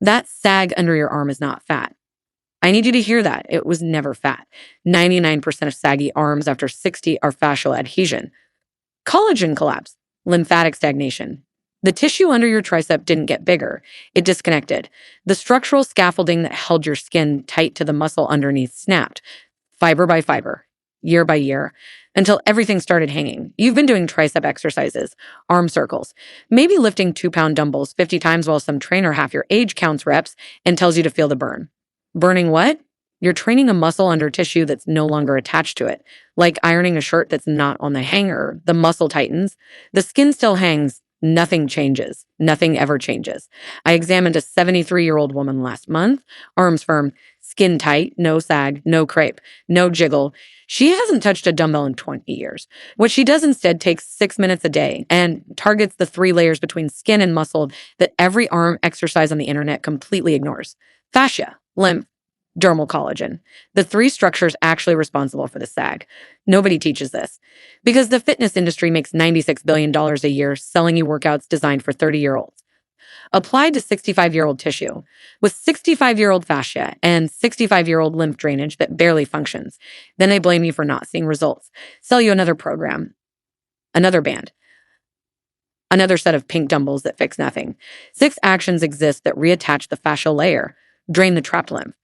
That sag under your arm is not fat. I need you to hear that. It was never fat. 99% of saggy arms after 60 are fascial adhesion. Collagen collapse, lymphatic stagnation. The tissue under your tricep didn't get bigger. It disconnected. The structural scaffolding that held your skin tight to the muscle underneath snapped, fiber by fiber, year by year, until everything started hanging. You've been doing tricep exercises, arm circles, maybe lifting 2-pound dumbbells 50 times while some trainer half your age counts reps and tells you to feel the burn. Burning what? You're training a muscle under tissue that's no longer attached to it. Like ironing a shirt that's not on the hanger. The muscle tightens. The skin still hangs. Nothing changes. Nothing ever changes. I examined a 73-year-old woman last month. Arms firm, skin tight, no sag, no crepe, no jiggle. She hasn't touched a dumbbell in 20 years. What she does instead takes 6 minutes a day and targets the 3 layers between skin and muscle that every arm exercise on the internet completely ignores. Fascia, lymph, dermal collagen. The 3 structures actually responsible for the sag. Nobody teaches this because the fitness industry makes $96 billion a year selling you workouts designed for 30-year-olds. Applied to 65-year-old tissue with 65-year-old fascia and 65-year-old lymph drainage that barely functions. Then they blame you for not seeing results. Sell you another program, another band, another set of pink dumbbells that fix nothing. 6 actions exist that reattach the fascial layer, drain the trapped lymph,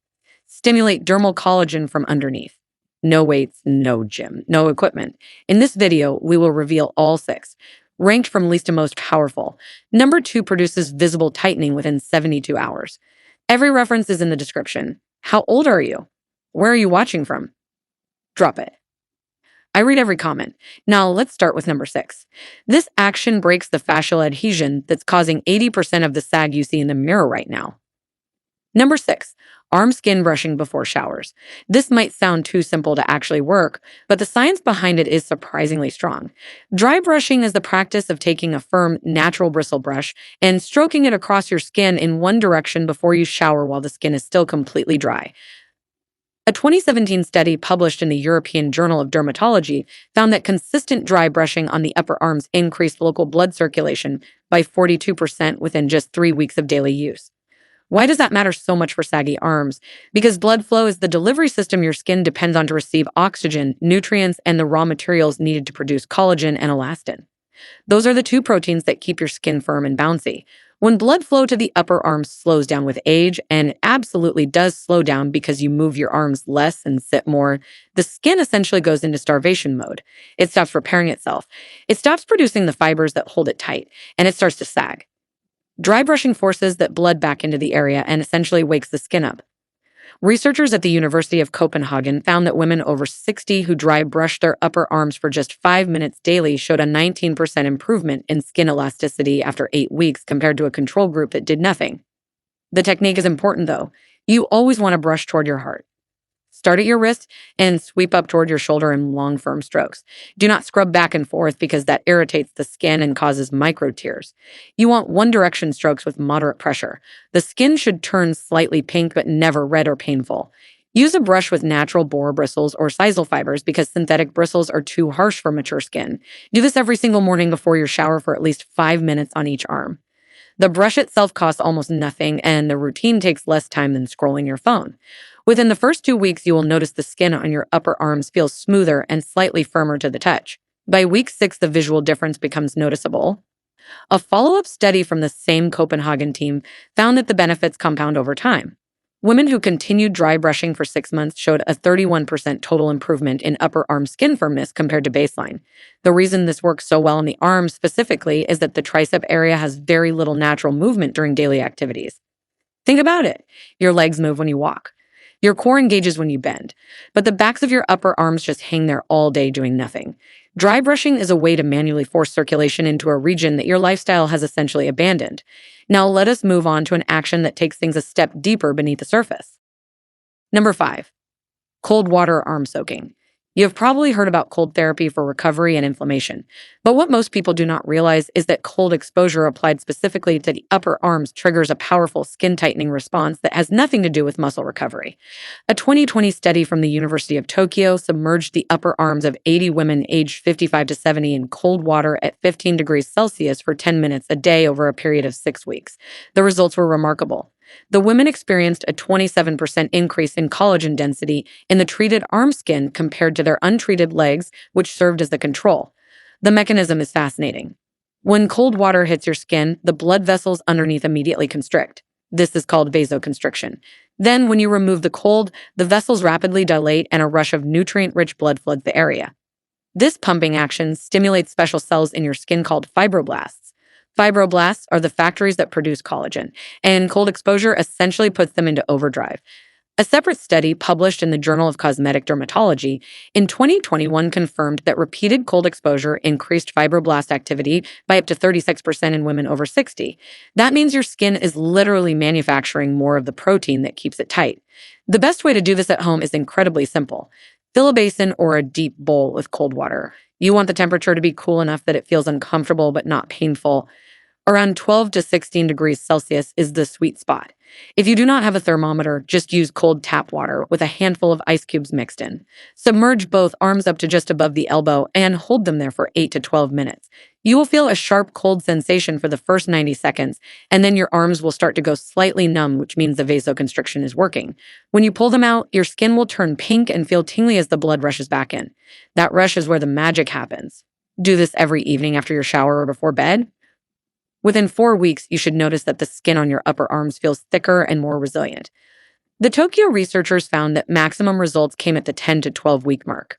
stimulate dermal collagen from underneath. No weights, no gym, no equipment. In this video, we will reveal all 6, ranked from least to most powerful. Number 2 produces visible tightening within 72 hours. Every reference is in the description. How old are you? Where are you watching from? Drop it. I read every comment. Now let's start with number 6. This action breaks the fascial adhesion that's causing 80% of the sag you see in the mirror right now. Number 6, arm skin brushing before showers. This might sound too simple to actually work, but the science behind it is surprisingly strong. Dry brushing is the practice of taking a firm, natural bristle brush and stroking it across your skin in one direction before you shower while the skin is still completely dry. A 2017 study published in the European Journal of Dermatology found that consistent dry brushing on the upper arms increased local blood circulation by 42% within just 3 weeks of daily use. Why does that matter so much for saggy arms? Because blood flow is the delivery system your skin depends on to receive oxygen, nutrients, and the raw materials needed to produce collagen and elastin. Those are the 2 proteins that keep your skin firm and bouncy. When blood flow to the upper arms slows down with age, and it absolutely does slow down because you move your arms less and sit more, the skin essentially goes into starvation mode. It stops repairing itself. It stops producing the fibers that hold it tight, and it starts to sag. Dry brushing forces that blood back into the area and essentially wakes the skin up. Researchers at the University of Copenhagen found that women over 60 who dry brushed their upper arms for just 5 minutes daily showed a 19% improvement in skin elasticity after 8 weeks compared to a control group that did nothing. The technique is important though. You always want to brush toward your heart. Start at your wrist and sweep up toward your shoulder in long, firm strokes. Do not scrub back and forth because that irritates the skin and causes micro tears. You want one direction strokes with moderate pressure. The skin should turn slightly pink but never red or painful. Use a brush with natural boar bristles or sisal fibers because synthetic bristles are too harsh for mature skin. Do this every single morning before your shower for at least 5 minutes on each arm. The brush itself costs almost nothing and the routine takes less time than scrolling your phone. Within the first 2 weeks, you will notice the skin on your upper arms feels smoother and slightly firmer to the touch. By week 6, the visual difference becomes noticeable. A follow-up study from the same Copenhagen team found that the benefits compound over time. Women who continued dry brushing for 6 months showed a 31% total improvement in upper arm skin firmness compared to baseline. The reason this works so well in the arms specifically is that the tricep area has very little natural movement during daily activities. Think about it. Your legs move when you walk. Your core engages when you bend, but the backs of your upper arms just hang there all day doing nothing. Dry brushing is a way to manually force circulation into a region that your lifestyle has essentially abandoned. Now let us move on to an action that takes things a step deeper beneath the surface. Number 5, cold water arm soaking. You have probably heard about cold therapy for recovery and inflammation, but what most people do not realize is that cold exposure applied specifically to the upper arms triggers a powerful skin tightening response that has nothing to do with muscle recovery. A 2020 study from the University of Tokyo submerged the upper arms of 80 women aged 55 to 70 in cold water at 15 degrees Celsius for 10 minutes a day over a period of 6 weeks. The results were remarkable. The women experienced a 27% increase in collagen density in the treated arm skin compared to their untreated legs, which served as the control. The mechanism is fascinating. When cold water hits your skin, the blood vessels underneath immediately constrict. This is called vasoconstriction. Then, when you remove the cold, the vessels rapidly dilate and a rush of nutrient-rich blood floods the area. This pumping action stimulates special cells in your skin called fibroblasts. Fibroblasts are the factories that produce collagen, and cold exposure essentially puts them into overdrive. A separate study published in the Journal of Cosmetic Dermatology in 2021 confirmed that repeated cold exposure increased fibroblast activity by up to 36% in women over 60. That means your skin is literally manufacturing more of the protein that keeps it tight. The best way to do this at home is incredibly simple. Fill a basin or a deep bowl with cold water. You want the temperature to be cool enough that it feels uncomfortable but not painful. Around 12 to 16 degrees Celsius is the sweet spot. If you do not have a thermometer, just use cold tap water with a handful of ice cubes mixed in. Submerge both arms up to just above the elbow and hold them there for 8 to 12 minutes. You will feel a sharp cold sensation for the first 90 seconds, and then your arms will start to go slightly numb, which means the vasoconstriction is working. When you pull them out, your skin will turn pink and feel tingly as the blood rushes back in. That rush is where the magic happens. Do this every evening after your shower or before bed. Within 4 weeks, you should notice that the skin on your upper arms feels thicker and more resilient. The Tokyo researchers found that maximum results came at the 10 to 12-week mark.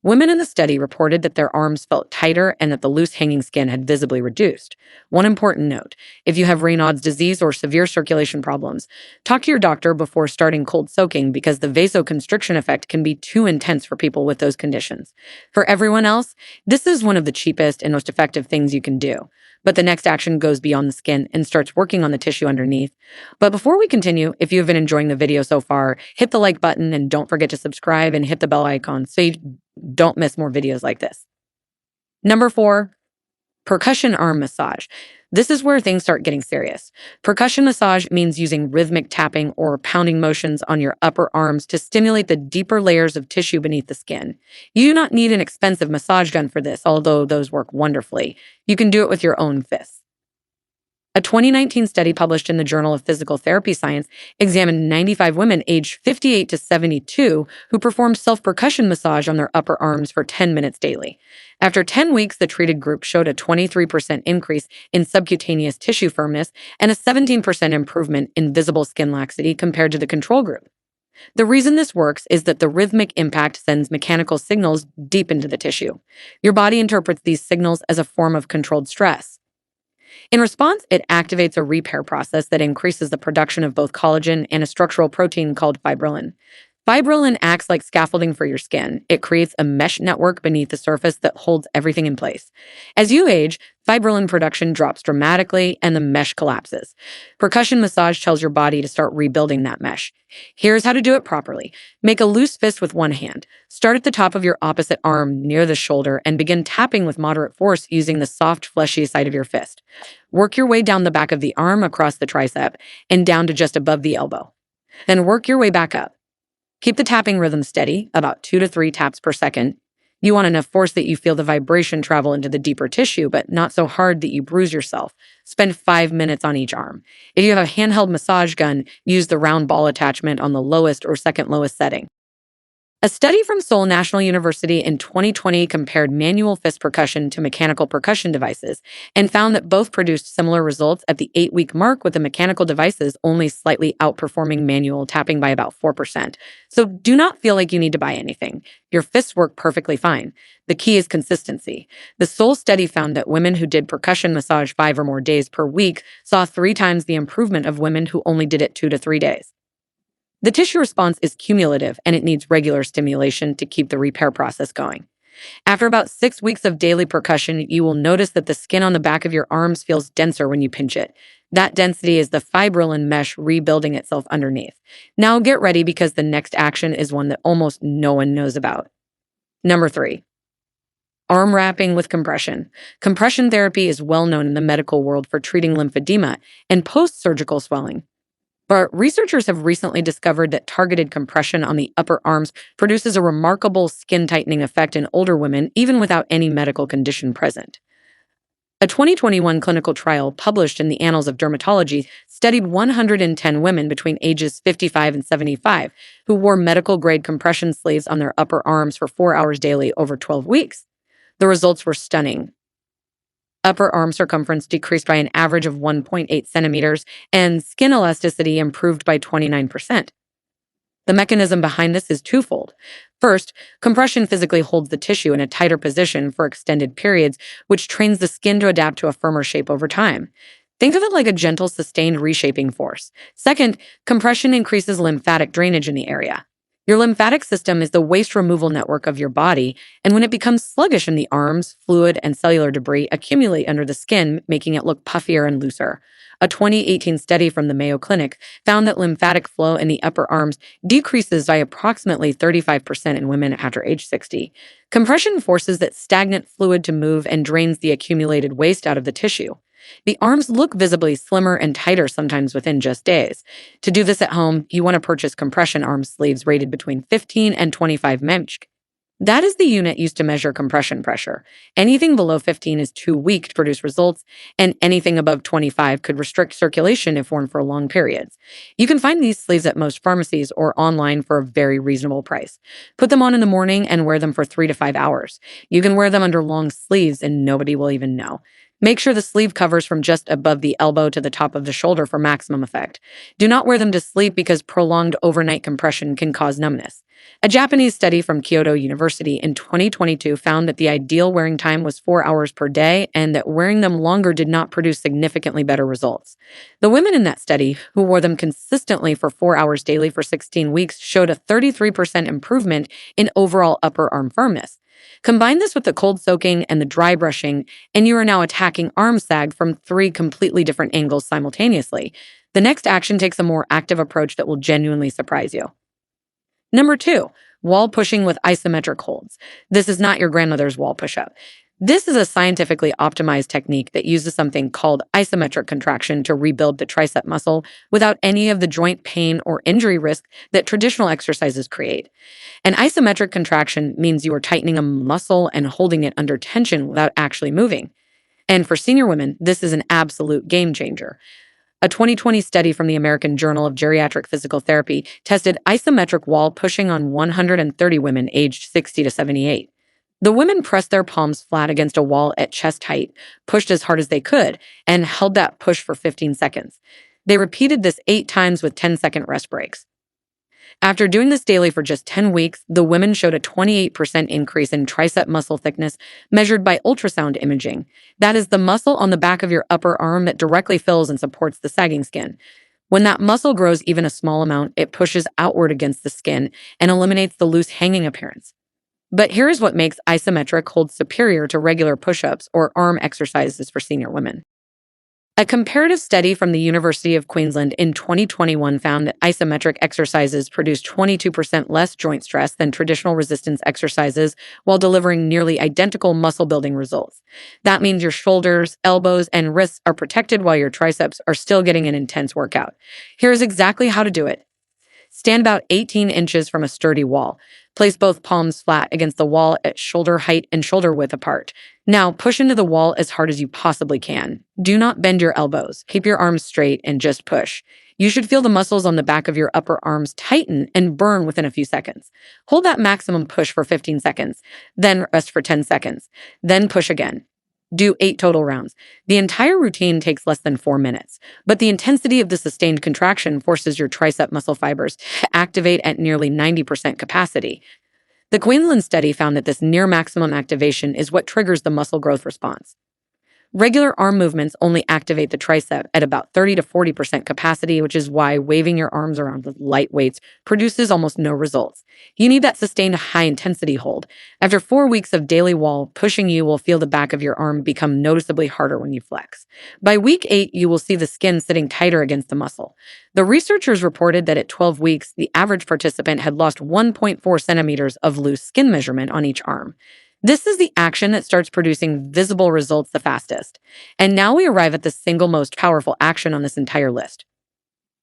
Women in the study reported that their arms felt tighter and that the loose hanging skin had visibly reduced. One important note: if you have Raynaud's disease or severe circulation problems, talk to your doctor before starting cold soaking because the vasoconstriction effect can be too intense for people with those conditions. For everyone else, this is one of the cheapest and most effective things you can do. But the next action goes beyond the skin and starts working on the tissue underneath. But before we continue, if you've been enjoying the video so far, hit the like button and don't forget to subscribe and hit the bell icon so you don't miss more videos like this. Number 4, percussion arm massage. This is where things start getting serious. Percussion massage means using rhythmic tapping or pounding motions on your upper arms to stimulate the deeper layers of tissue beneath the skin. You do not need an expensive massage gun for this, although those work wonderfully. You can do it with your own fists. A 2019 study published in the Journal of Physical Therapy Science examined 95 women aged 58 to 72 who performed self-percussion massage on their upper arms for 10 minutes daily. After 10 weeks, the treated group showed a 23% increase in subcutaneous tissue firmness and a 17% improvement in visible skin laxity compared to the control group. The reason this works is that the rhythmic impact sends mechanical signals deep into the tissue. Your body interprets these signals as a form of controlled stress. In response, it activates a repair process that increases the production of both collagen and a structural protein called fibrillin. Fibrillin acts like scaffolding for your skin. It creates a mesh network beneath the surface that holds everything in place. As you age, fibrillin production drops dramatically and the mesh collapses. Percussion massage tells your body to start rebuilding that mesh. Here's how to do it properly. Make a loose fist with one hand. Start at the top of your opposite arm near the shoulder and begin tapping with moderate force using the soft, fleshy side of your fist. Work your way down the back of the arm across the tricep and down to just above the elbow. Then work your way back up. Keep the tapping rhythm steady, about 2 to 3 taps per second. You want enough force that you feel the vibration travel into the deeper tissue, but not so hard that you bruise yourself. Spend 5 minutes on each arm. If you have a handheld massage gun, use the round ball attachment on the lowest or second lowest setting. A study from Seoul National University in 2020 compared manual fist percussion to mechanical percussion devices and found that both produced similar results at the 8-week mark, with the mechanical devices only slightly outperforming manual tapping by about 4%. So do not feel like you need to buy anything. Your fists work perfectly fine. The key is consistency. The Seoul study found that women who did percussion massage 5 or more days per week saw 3 times the improvement of women who only did it 2 to 3 days. The tissue response is cumulative, and it needs regular stimulation to keep the repair process going. After about 6 weeks of daily percussion, you will notice that the skin on the back of your arms feels denser when you pinch it. That density is the fibrillin mesh rebuilding itself underneath. Now get ready, because the next action is one that almost no one knows about. Number 3. Arm wrapping with compression. Compression therapy is well known in the medical world for treating lymphedema and post-surgical swelling. But researchers have recently discovered that targeted compression on the upper arms produces a remarkable skin tightening effect in older women, even without any medical condition present. A 2021 clinical trial published in the Annals of Dermatology studied 110 women between ages 55 and 75 who wore medical-grade compression sleeves on their upper arms for 4 hours daily over 12 weeks. The results were stunning. Upper arm circumference decreased by an average of 1.8 centimeters, and skin elasticity improved by 29%. The mechanism behind this is twofold. First, compression physically holds the tissue in a tighter position for extended periods, which trains the skin to adapt to a firmer shape over time. Think of it like a gentle, sustained reshaping force. Second, compression increases lymphatic drainage in the area. Your lymphatic system is the waste removal network of your body, and when it becomes sluggish in the arms, fluid and cellular debris accumulate under the skin, making it look puffier and looser. A 2018 study from the Mayo Clinic found that lymphatic flow in the upper arms decreases by approximately 35% in women after age 60. Compression forces that stagnant fluid to move and drains the accumulated waste out of the tissue. The arms look visibly slimmer and tighter sometimes within just days. To do this at home, you want to purchase compression arm sleeves rated between 15 and 25 mMHg. That is the unit used to measure compression pressure. Anything below 15 is too weak to produce results, and anything above 25 could restrict circulation if worn for long periods. You can find these sleeves at most pharmacies or online for a very reasonable price. Put them on in the morning and wear them for 3 to 5 hours. You can wear them under long sleeves and nobody will even know. Make sure the sleeve covers from just above the elbow to the top of the shoulder for maximum effect. Do not wear them to sleep because prolonged overnight compression can cause numbness. A Japanese study from Kyoto University in 2022 found that the ideal wearing time was 4 hours per day and that wearing them longer did not produce significantly better results. The women in that study, who wore them consistently for 4 hours daily for 16 weeks, showed a 33% improvement in overall upper arm firmness. Combine this with the cold soaking and the dry brushing, and you are now attacking arm sag from 3 completely different angles simultaneously. The next action takes a more active approach that will genuinely surprise you. Number 2, wall pushing with isometric holds. This is not your grandmother's wall push-up. This is a scientifically optimized technique that uses something called isometric contraction to rebuild the tricep muscle without any of the joint pain or injury risk that traditional exercises create. An isometric contraction means you are tightening a muscle and holding it under tension without actually moving. And for senior women, this is an absolute game changer. A 2020 study from the American Journal of Geriatric Physical Therapy tested isometric wall pushing on 130 women aged 60 to 78. The women pressed their palms flat against a wall at chest height, pushed as hard as they could, and held that push for 15 seconds. They repeated this 8 times with 10-second rest breaks. After doing this daily for just 10 weeks, the women showed a 28% increase in tricep muscle thickness measured by ultrasound imaging. That is the muscle on the back of your upper arm that directly fills and supports the sagging skin. When that muscle grows even a small amount, it pushes outward against the skin and eliminates the loose hanging appearance. But here is what makes isometric hold superior to regular push-ups or arm exercises for senior women. A comparative study from the University of Queensland in 2021 found that isometric exercises produce 22% less joint stress than traditional resistance exercises while delivering nearly identical muscle-building results. That means your shoulders, elbows, and wrists are protected while your triceps are still getting an intense workout. Here's exactly how to do it. Stand about 18 inches from a sturdy wall. Place both palms flat against the wall at shoulder height and shoulder width apart. Now push into the wall as hard as you possibly can. Do not bend your elbows. Keep your arms straight and just push. You should feel the muscles on the back of your upper arms tighten and burn within a few seconds. Hold that maximum push for 15 seconds, then rest for 10 seconds, then push again. Do 8 total rounds. The entire routine takes less than 4 minutes, but the intensity of the sustained contraction forces your tricep muscle fibers to activate at nearly 90% capacity. The Queensland study found that this near maximum activation is what triggers the muscle growth response. Regular arm movements only activate the tricep at about 30 to 40% capacity, which is why waving your arms around with light weights produces almost no results. You need that sustained high-intensity hold. After 4 weeks of daily wall pushing, you will feel the back of your arm become noticeably harder when you flex. By week 8, you will see the skin sitting tighter against the muscle. The researchers reported that at 12 weeks, the average participant had lost 1.4 centimeters of loose skin measurement on each arm. This is the action that starts producing visible results the fastest. And now we arrive at the single most powerful action on this entire list.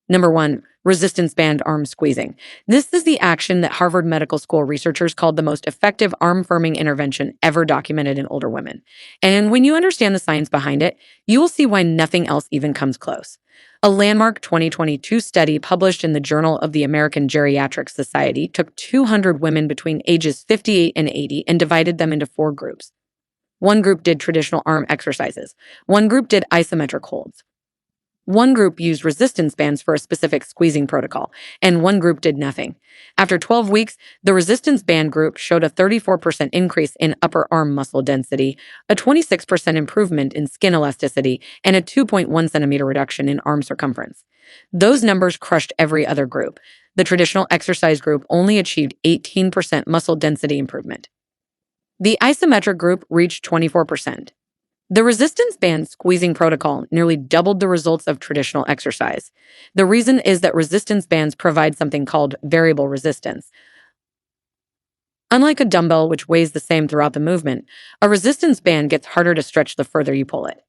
Number 1, resistance band arm squeezing. This is the action that Harvard Medical School researchers called the most effective arm firming intervention ever documented in older women. And when you understand the science behind it, you will see why nothing else even comes close. A landmark 2022 study published in the Journal of the American Geriatric Society took 200 women between ages 58 and 80 and divided them into 4 groups. One group did traditional arm exercises. One group did isometric holds. One group used resistance bands for a specific squeezing protocol, and one group did nothing. After 12 weeks, the resistance band group showed a 34% increase in upper arm muscle density, a 26% improvement in skin elasticity, and a 2.1 centimeter reduction in arm circumference. Those numbers crushed every other group. The traditional exercise group only achieved 18% muscle density improvement. The isometric group reached 24%. The resistance band squeezing protocol nearly doubled the results of traditional exercise. The reason is that resistance bands provide something called variable resistance. Unlike a dumbbell, which weighs the same throughout the movement, a resistance band gets harder to stretch the further you pull it.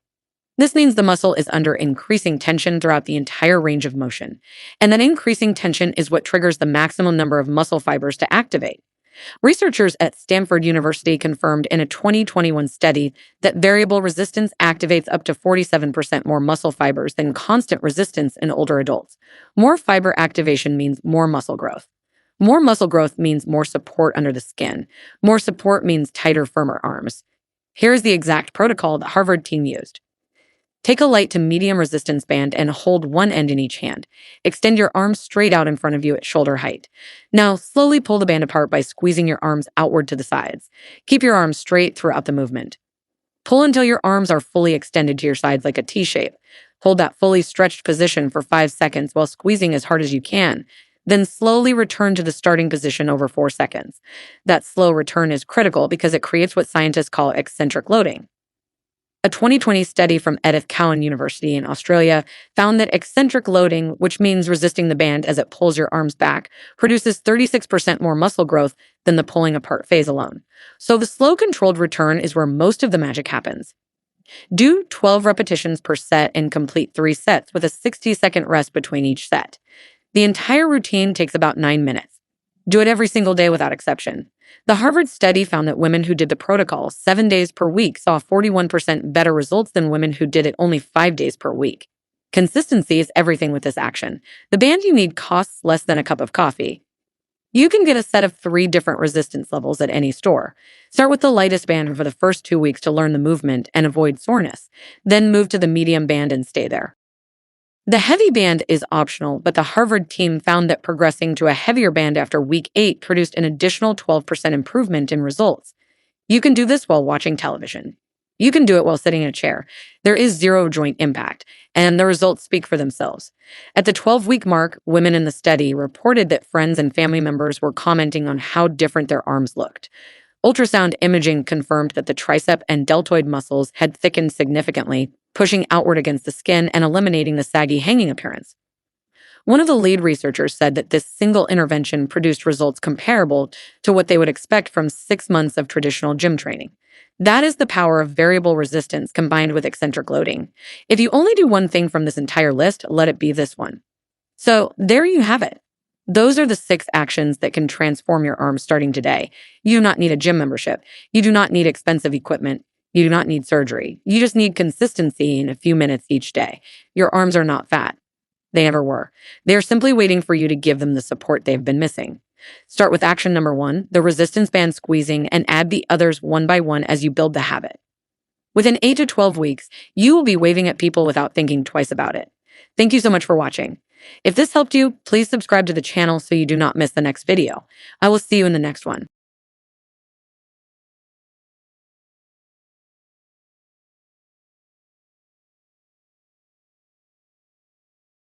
This means the muscle is under increasing tension throughout the entire range of motion, and that increasing tension is what triggers the maximum number of muscle fibers to activate. Researchers at Stanford University confirmed in a 2021 study that variable resistance activates up to 47% more muscle fibers than constant resistance in older adults. More fiber activation means more muscle growth. More muscle growth means more support under the skin. More support means tighter, firmer arms. Here's the exact protocol the Harvard team used. Take a light to medium resistance band and hold one end in each hand. Extend your arms straight out in front of you at shoulder height. Now, slowly pull the band apart by squeezing your arms outward to the sides. Keep your arms straight throughout the movement. Pull until your arms are fully extended to your sides like a T shape. Hold that fully stretched position for 5 seconds while squeezing as hard as you can. Then slowly return to the starting position over 4 seconds. That slow return is critical because it creates what scientists call eccentric loading. A 2020 study from Edith Cowan University in Australia found that eccentric loading, which means resisting the band as it pulls your arms back, produces 36% more muscle growth than the pulling apart phase alone. So the slow controlled return is where most of the magic happens. Do 12 repetitions per set and complete 3 sets with a 60-second rest between each set. The entire routine takes about 9 minutes. Do it every single day without exception. The Harvard study found that women who did the protocol 7 days per week saw 41% better results than women who did it only 5 days per week. Consistency is everything with this action. The band you need costs less than a cup of coffee. You can get a set of 3 different resistance levels at any store. Start with the lightest band for the first 2 weeks to learn the movement and avoid soreness. Then move to the medium band and stay there. The heavy band is optional, but the Harvard team found that progressing to a heavier band after week 8 produced an additional 12% improvement in results. You can do this while watching television. You can do it while sitting in a chair. There is zero joint impact, and the results speak for themselves. At the 12-week mark, women in the study reported that friends and family members were commenting on how different their arms looked. Ultrasound imaging confirmed that the tricep and deltoid muscles had thickened significantly, pushing outward against the skin and eliminating the saggy hanging appearance. One of the lead researchers said that this single intervention produced results comparable to what they would expect from 6 months of traditional gym training. That is the power of variable resistance combined with eccentric loading. If you only do one thing from this entire list, let it be this one. So there you have it. Those are the 6 actions that can transform your arms starting today. You do not need a gym membership. You do not need expensive equipment. You do not need surgery. You just need consistency in a few minutes each day. Your arms are not fat. They never were. They are simply waiting for you to give them the support they've been missing. Start with action number 1, the resistance band squeezing, and add the others one by one as you build the habit. Within 8 to 12 weeks, you will be waving at people without thinking twice about it. Thank you so much for watching. If this helped you, please subscribe to the channel so you do not miss the next video. I will see you in the next one.